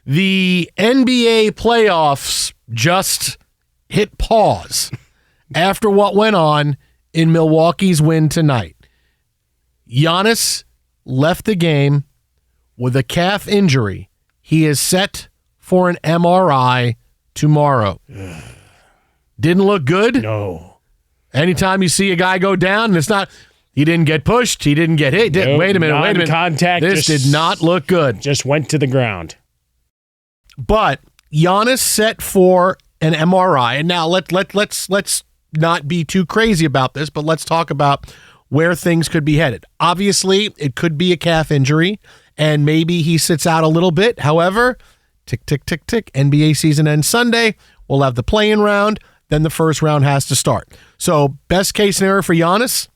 The NBA playoffs just hit pause after what went on in Milwaukee's win tonight. Giannis left the game with a calf injury. He is set for an MRI tomorrow. Didn't look good. No. Anytime you see a guy go down, and it's not, he didn't get pushed, he didn't get hit. Nope, wait a minute. Contact. This did not look good. Just went to the ground. But Giannis set for an MRI. And now let's not be too crazy about this, but let's talk about where things could be headed. Obviously, it could be a calf injury, and maybe he sits out a little bit. However, tick, tick, tick, tick. NBA season ends Sunday. We'll have the play-in round. Then the first round has to start. So best case scenario for Giannis,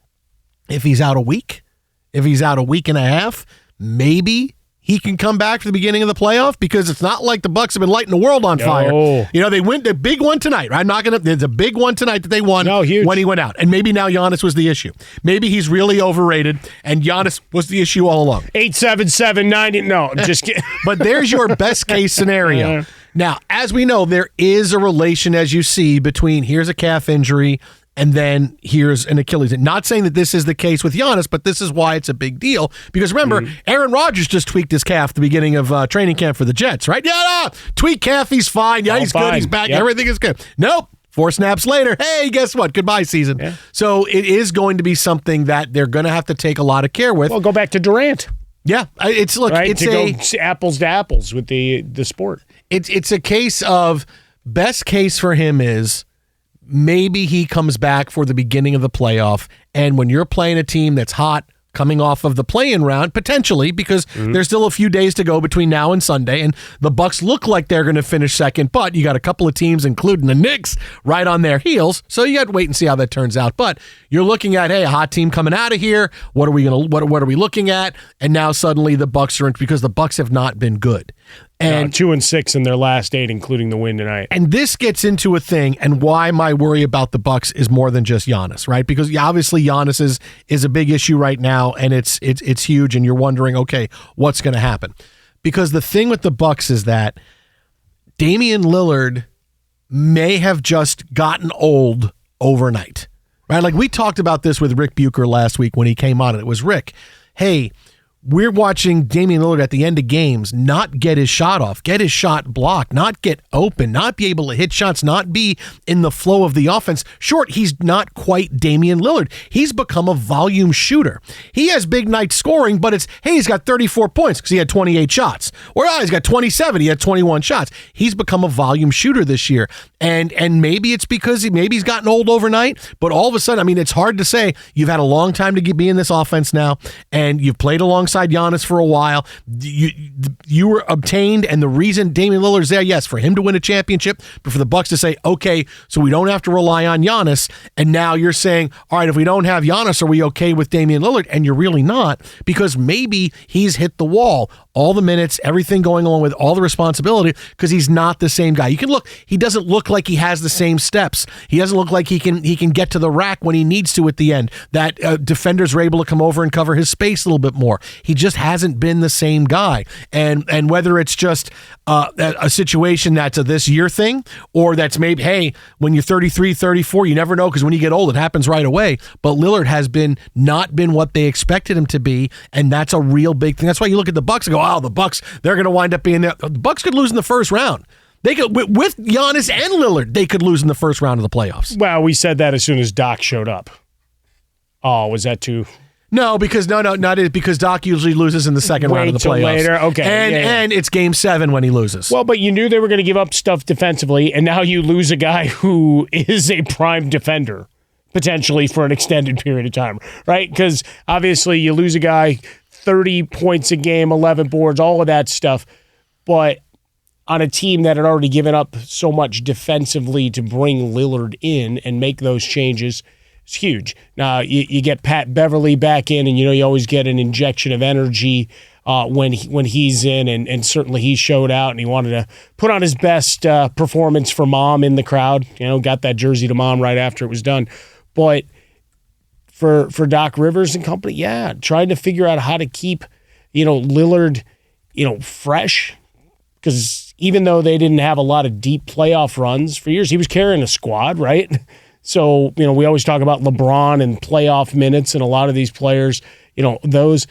if he's out a week, if he's out a week and a half, maybe he can come back for the beginning of the playoff, because it's not like the Bucks have been lighting the world on fire. You know, they win the big one tonight. Right? There's a big one tonight that they won when he went out. And maybe now Giannis was the issue. Maybe he's really overrated and Giannis was the issue all along. 877-90. No, I'm just kidding. But there's your best case scenario. Now, as we know, there is a relation, as you see, between here's a calf injury and then here's an Achilles. Not saying that this is the case with Giannis, but this is why it's a big deal. Because remember, Aaron Rodgers just tweaked his calf at the beginning of training camp for the Jets, right? Yeah, tweak calf, he's fine. Yeah, he's good, he's back, everything is good. Nope. 4 snaps later, hey, guess what? Goodbye season. Yeah. So it is going to be something that they're going to have to take a lot of care with. Well, go back to Durant. Yeah, it's look, right, it's to go apples to apples with the sport. It's a case of best case for him is maybe he comes back for the beginning of the playoff, and when you're playing a team that's hot coming off of the play-in round, potentially, because there's still a few days to go between now and Sunday, and the Bucks look like they're going to finish second, but you got a couple of teams, including the Knicks, right on their heels, so you got to wait and see how that turns out. But you're looking at, hey, a hot team coming out of here, what are we looking at? And now suddenly the Bucks are in, because the Bucks have not been good. And 2-6 in their last 8, including the win tonight. And this gets into a thing, and why my worry about the Bucks is more than just Giannis, right? Because obviously Giannis is a big issue right now, and it's huge, and you're wondering, okay, what's going to happen? Because the thing with the Bucks is that Damian Lillard may have just gotten old overnight, right? Like we talked about this with Rick Bucher last week when he came on, and it was Rick, hey, we're watching Damian Lillard at the end of games not get his shot off, get his shot blocked, not get open, not be able to hit shots, not be in the flow of the offense. Sure, he's not quite Damian Lillard. He's become a volume shooter. He has big nights scoring, but it's, hey, he's got 34 points because he had 28 shots. Or he's got 27, he had 21 shots. He's become a volume shooter this year. And maybe it's because he's gotten old overnight, but all of a sudden, I mean, it's hard to say. You've had a long time to be in this offense now, and you've played alongside Giannis for a while. You were obtained, and the reason Damian Lillard's there, yes, for him to win a championship, but for the Bucks to say, okay, so we don't have to rely on Giannis, and now you're saying, all right, if we don't have Giannis, are we okay with Damian Lillard? And you're really not, because maybe he's hit the wall. All the minutes, everything going along with all the responsibility, because he's not the same guy. You can look, he doesn't look like he has the same steps. He doesn't look like he can get to the rack when he needs to at the end, that defenders are able to come over and cover his space a little bit more. He just hasn't been the same guy. And whether it's just a situation that's a this year thing, or that's maybe, hey, when you're 33, 34, you never know, because when you get old, it happens right away. But Lillard has not been what they expected him to be, and that's a real big thing. That's why you look at the Bucks and go, oh, the Bucks, they're going to wind up being there. The Bucks could lose in the first round. They could, with Giannis and Lillard, they could lose in the first round of the playoffs. Well, we said that as soon as Doc showed up. Oh, was that too... No, because because Doc usually loses in the second round of the playoffs. Later, okay, and it's Game 7 when he loses. Well, but you knew they were going to give up stuff defensively, and now you lose a guy who is a prime defender potentially for an extended period of time, right? Because obviously you lose a guy 30 points a game, 11 boards, all of that stuff, but on a team that had already given up so much defensively to bring Lillard in and make those changes. It's huge. Now, you get Pat Beverly back in, and you always get an injection of energy when he's in, and certainly he showed out, and he wanted to put on his best performance for Mom in the crowd. Got that jersey to Mom right after it was done. But for Doc Rivers and company, yeah, trying to figure out how to keep Lillard fresh, because even though they didn't have a lot of deep playoff runs for years, he was carrying a squad, right? So, we always talk about LeBron and playoff minutes, and a lot of these players, those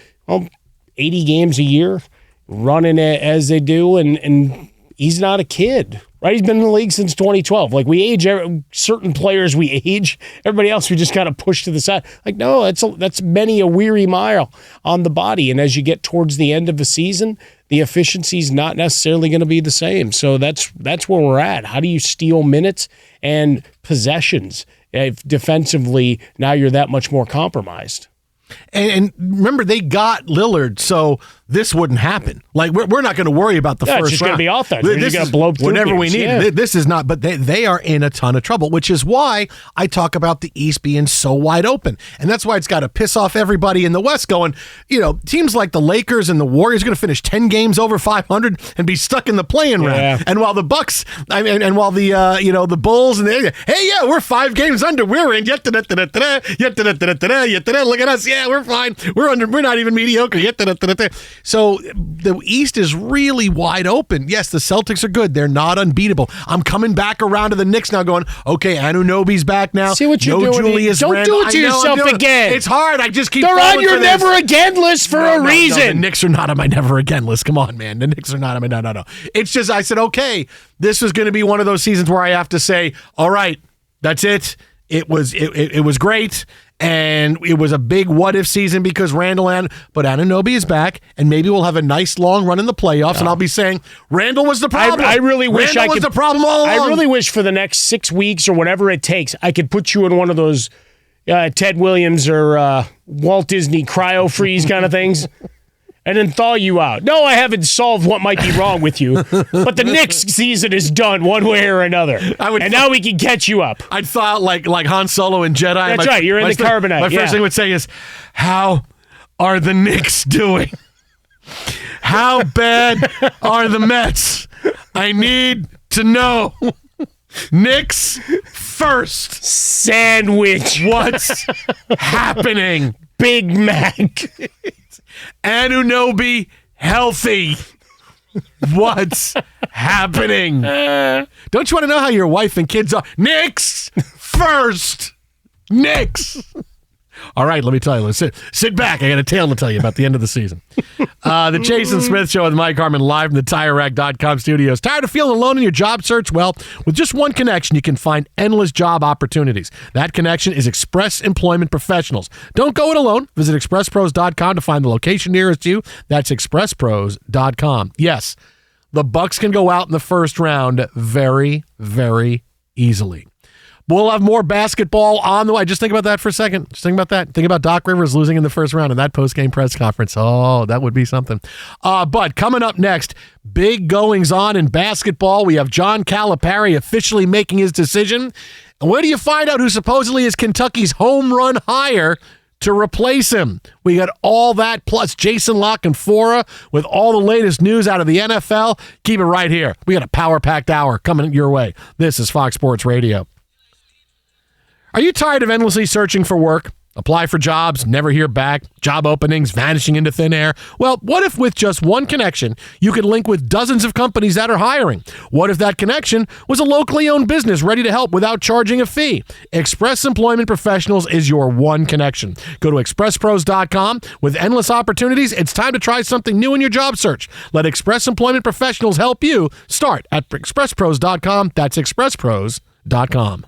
80 games a year, running it as they do, and he's not a kid, right? He's been in the league since 2012. Like, we age certain players, we age. Everybody else, we just kind of push to the side. Like, no, that's many a weary mile on the body. And as you get towards the end of the season, the efficiency's not necessarily going to be the same. So that's where we're at. How do you steal minutes and possessions? If defensively, now you're that much more compromised. And remember, they got Lillard, so this wouldn't happen. Like, we're not going to worry about the first round. It's just going to be offense. We're just going to blow through whenever we games. need it. This is not, but they are in a ton of trouble, which is why I talk about the East being so wide open. And that's why it's got to piss off everybody in the West going, teams like the Lakers and the Warriors are going to finish 10 games over 500 and be stuck in the play-in round. And while the Bucks, and while the Bulls and we're 5 games under. We're in. Look at us. Yeah, we're fine. We're not even mediocre. So the East is really wide open. Yes, the Celtics are good. They're not unbeatable. I'm coming back around to the Knicks now going, okay, Anunoby's back now. See what you're doing. Julius Don't Randle. do it to yourself again. It's hard. I just keep They're on your for never again list for a reason. No, the Knicks are not on my never again list. Come on, man. The Knicks are not on my no. It's just I said, okay, this is going to be one of those seasons where I have to say, all right, that's it. It was great. And it was a big what-if season because but Anunoby is back, and maybe we'll have a nice long run in the playoffs, and I'll be saying, Randle was the problem. I really wish Randle was the problem all along. I really wish for the next 6 weeks or whatever it takes, I could put you in one of those Ted Williams or Walt Disney cryo-freeze kind of things. And then thaw you out. No, I haven't solved what might be wrong with you, but the Knicks season is done one way or another. Now we can catch you up. I'd thaw out like Han Solo and Jedi. That's right. You're in the carbonite. My first thing I would say is, how are the Knicks doing? How bad are the Mets? I need to know. Knicks first. Sandwich. What's happening? Big Mac. Anunoby healthy. What's happening? Don't you want to know how your wife and kids are? Knicks first. Knicks. All right, let me tell you. Let's sit back. I got a tale to tell you about the end of the season. The Jason Smith Show with Mike Harmon live from the TireRack.com studios. Tired of feeling alone in your job search? Well, with just one connection, you can find endless job opportunities. That connection is Express Employment Professionals. Don't go it alone. Visit ExpressPros.com to find the location nearest you. That's ExpressPros.com. Yes, the Bucks can go out in the first round very, very easily. We'll have more basketball on the way. Just think about that for a second. Just think about that. Think about Doc Rivers losing in the first round in that post-game press conference. Oh, that would be something. But coming up next, big goings-on in basketball. We have John Calipari officially making his decision. And where do you find out who supposedly is Kentucky's home run hire to replace him? We got all that, plus Jason La Canfora with all the latest news out of the NFL. Keep it right here. We got a power-packed hour coming your way. This is Fox Sports Radio. Are you tired of endlessly searching for work? Apply for jobs, never hear back, job openings vanishing into thin air? Well, what if with just one connection, you could link with dozens of companies that are hiring? What if that connection was a locally owned business ready to help without charging a fee? Express Employment Professionals is your one connection. Go to ExpressPros.com. With endless opportunities, it's time to try something new in your job search. Let Express Employment Professionals help you. Start at ExpressPros.com. That's ExpressPros.com.